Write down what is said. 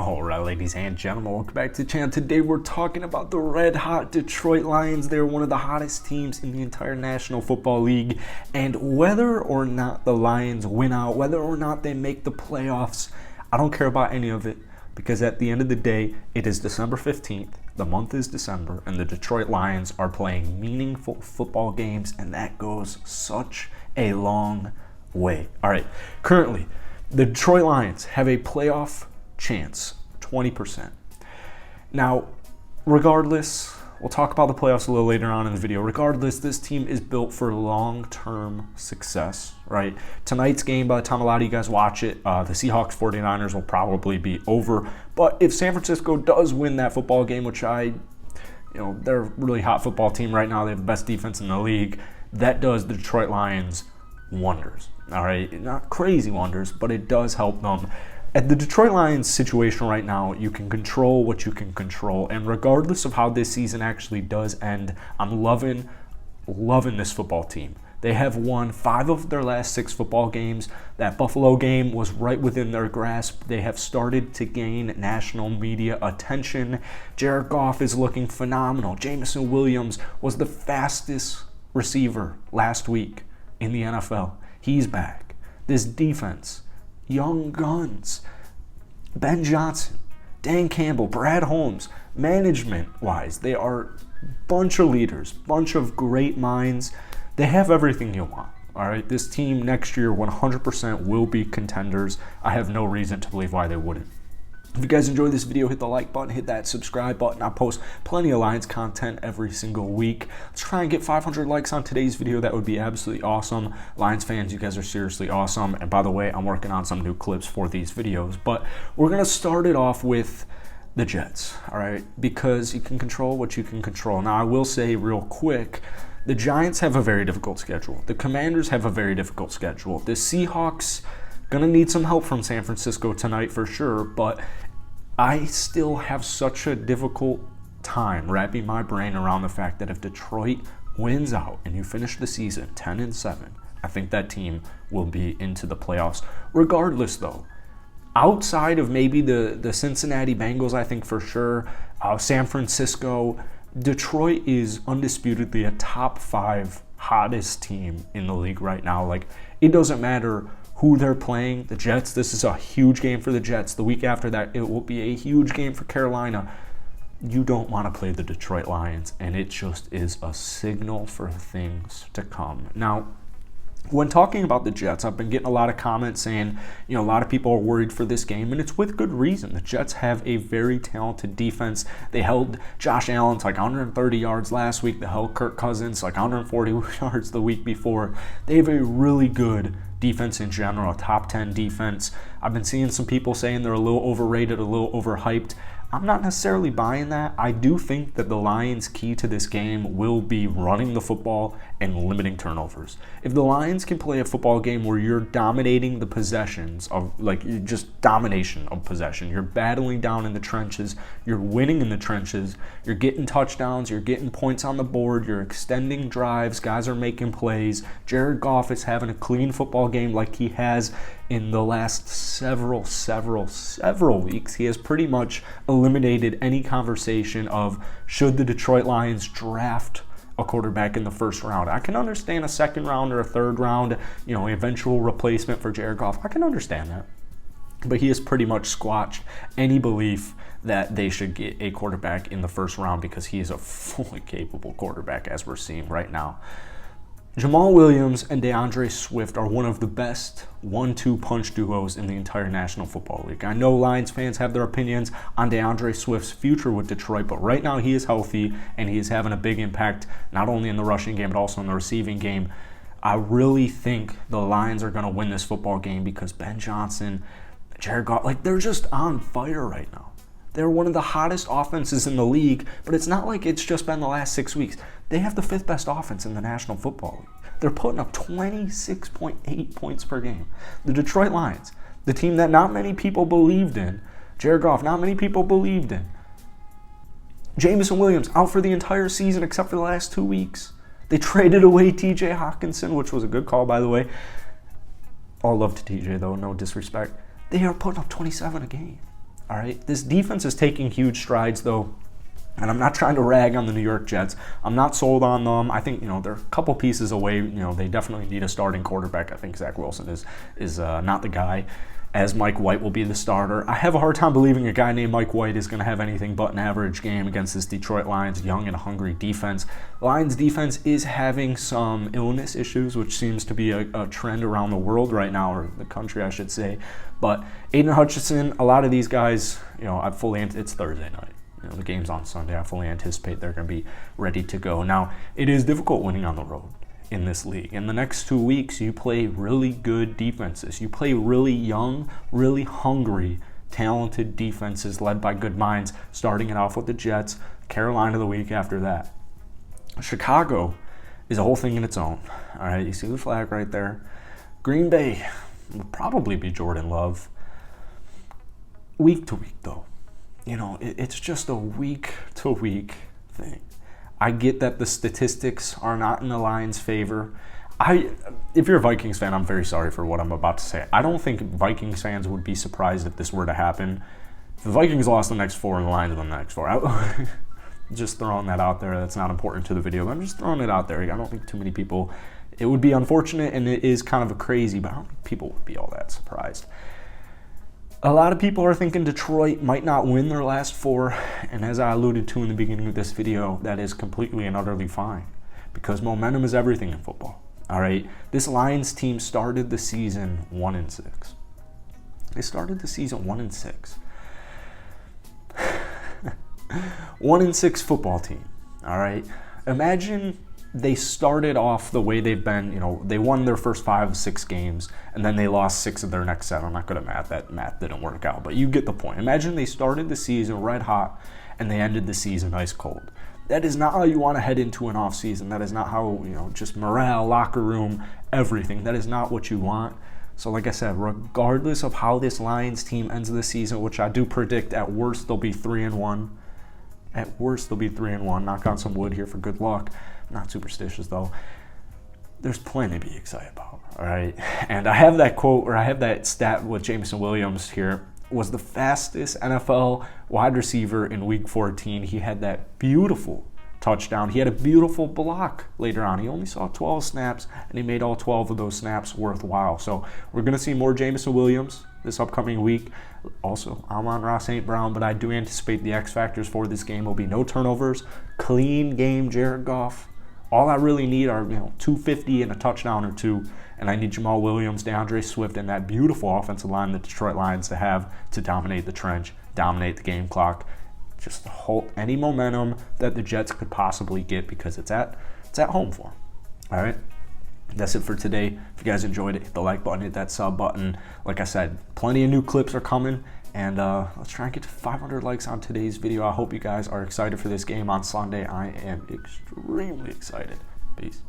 Alright, ladies and gentlemen, welcome back to the channel. Today we're talking about the red hot Detroit Lions. They're one of the hottest teams in the entire National Football League, and whether or not the Lions win out, whether or not they make the playoffs, I don't care about any of it, because at the end of the day, it is December 15th, the month is December, and the Detroit Lions are playing meaningful football games, and that goes such a long way. Alright, currently, the Detroit Lions have a playoff chance, 20%. Now, regardless, we'll talk about the playoffs a little later on in the video. Regardless, this team is built for long-term success, right? Tonight's game, by the time a lot of you guys watch it, the Seahawks 49ers will probably be over. But if San Francisco does win that football game, which they're a really hot football team right now. They have the best defense in the league. That does the Detroit Lions wonders, all right? Not crazy wonders, but it does help them. At the Detroit Lions situation right now, you can control what you can control. And regardless of how this season actually does end, I'm loving this football team. They have won 5 of their last 6 football games. That Buffalo game was right within their grasp. They have started to gain national media attention. Jared Goff is looking phenomenal. Jameson Williams was the fastest receiver last week in the NFL. He's back. This defense, young guns, Ben Johnson, Dan Campbell, Brad Holmes, management-wise, they are a bunch of leaders, bunch of great minds. They have everything you want, all right? This team next year 100% will be contenders. I have no reason to believe why they wouldn't. If you guys enjoyed this video, hit the like button, hit that subscribe button. I post plenty of Lions content every single week. Let's try and get 500 likes on today's video. That would be absolutely awesome. Lions fans, you guys are seriously awesome. And by the way, I'm working on some new clips for these videos. But we're going to start it off with the Jets, all right? Because you can control what you can control. Now, I will say real quick, the Giants have a very difficult schedule. The Commanders have a very difficult schedule. The Seahawks gonna need some help from San Francisco tonight for sure, but I still have such a difficult time wrapping my brain around the fact that if Detroit wins out and you finish the season 10-7, I think that team will be into the playoffs. Regardless though, outside of maybe the Cincinnati Bengals, I think for sure, San Francisco, Detroit is undisputedly a top 5 hottest team in the league right now. Like, it doesn't matter who they're playing. The Jets, this is a huge game for the Jets. The week after that, it will be a huge game for Carolina. You don't want to play the Detroit Lions, and it just is a signal for things to come. Now, when talking about the Jets, I've been getting a lot of comments saying, a lot of people are worried for this game, and it's with good reason. The Jets have a very talented defense. They held Josh Allen to like 130 yards last week. They held Kirk Cousins like 140 yards the week before. They have a really good defense in general, a top 10 defense. I've been seeing some people saying they're a little overrated, a little overhyped. I'm not necessarily buying that. I do think that the Lions' key to this game will be running the football and limiting turnovers. If the Lions can play a football game where you're dominating the possessions of, like, just domination of possession, you're battling down in the trenches, you're winning in the trenches, you're getting touchdowns, you're getting points on the board, you're extending drives, guys are making plays, Jared Goff is having a clean football game like he has in the last several weeks. He has pretty much eliminated any conversation of should the Detroit Lions draft a quarterback in the first round. I can understand a second round or a third round, eventual replacement for Jared Goff. I can understand that. But he has pretty much squashed any belief that they should get a quarterback in the first round because he is a fully capable quarterback, as we're seeing right now. Jamal Williams and DeAndre Swift are one of the best 1-2 punch duos in the entire National Football League. I know Lions fans have their opinions on DeAndre Swift's future with Detroit, but right now he is healthy and he is having a big impact not only in the rushing game but also in the receiving game. I really think the Lions are going to win this football game because Ben Johnson, Jared Goff, they're just on fire right now. They're one of the hottest offenses in the league, but it's not like it's just been the last 6 weeks. They have the 5th best offense in the National Football League. They're putting up 26.8 points per game. The Detroit Lions, the team that not many people believed in, Jared Goff, not many people believed in. Jameson Williams out for the entire season except for the last 2 weeks. They traded away TJ Hawkinson, which was a good call, by the way. All love to TJ, though, no disrespect. They are putting up 27 a game. All right, this defense is taking huge strides, though. And I'm not trying to rag on the New York Jets. I'm not sold on them. I think, they're a couple pieces away. They definitely need a starting quarterback. I think Zach Wilson is not the guy, as Mike White will be the starter. I have a hard time believing a guy named Mike White is going to have anything but an average game against this Detroit Lions young and hungry defense. Lions defense is having some illness issues, which seems to be a trend around the world right now, or the country, I should say. But Aiden Hutchinson, a lot of these guys, it's Thursday night. The game's on Sunday. I fully anticipate they're going to be ready to go. Now, it is difficult winning on the road in this league. In the next 2 weeks, you play really good defenses. You play really young, really hungry, talented defenses led by good minds, starting it off with the Jets, Carolina the week after that. Chicago is a whole thing in its own. All right, you see the flag right there. Green Bay will probably be Jordan Love. Week to week, though. It's just a week-to-week thing. I get that the statistics are not in the Lions' favor. If you're a Vikings fan, I'm very sorry for what I'm about to say. I don't think Vikings fans would be surprised if this were to happen. If the Vikings lost the next 4 and the Lions won the next 4, just throwing that out there. That's not important to the video, but I'm just throwing it out there. I don't think too many people. It would be unfortunate, and it is kind of crazy, but I don't think people would be all that surprised. A lot of people are thinking Detroit might not win their last 4, and as I alluded to in the beginning of this video, that is completely and utterly fine, because momentum is everything in football. All right, this Lions team started the season 1-6. They started the season 1-6. 1-6 football team. All right, imagine they started off the way they've been. They won their first 5 of 6 games, and then they lost 6 of their next 7. I'm not good at math. That math didn't work out, but you get the point. Imagine they started the season red hot, and they ended the season ice cold. That is not how you want to head into an off season. That is not how, just morale, locker room, everything. That is not what you want. So like I said, regardless of how this Lions team ends the season, which I do predict at worst they'll be 3-1. At worst they'll be 3-1. Knock on some wood here for good luck. Not superstitious, though. There's plenty to be excited about, all right? And I have that quote, or I have that stat with Jameson Williams here, was the fastest NFL wide receiver in Week 14. He had that beautiful touchdown. He had a beautiful block later on. He only saw 12 snaps, and he made all 12 of those snaps worthwhile. So we're going to see more Jameson Williams this upcoming week. Also, I'm on Ross St. Brown, but I do anticipate the X factors for this game will be no turnovers, clean game, Jared Goff. All I really need are 250 and a touchdown or 2, and I need Jamal Williams, DeAndre Swift, and that beautiful offensive line the Detroit Lions to have to dominate the trench, dominate the game clock, just hold any momentum that the Jets could possibly get, because it's at home for them. All right, that's it for today. If you guys enjoyed it, hit the like button, hit that sub button. Like I said, plenty of new clips are coming. And let's try and get to 500 likes on today's video. I hope you guys are excited for this game on Sunday. I am extremely excited. Peace.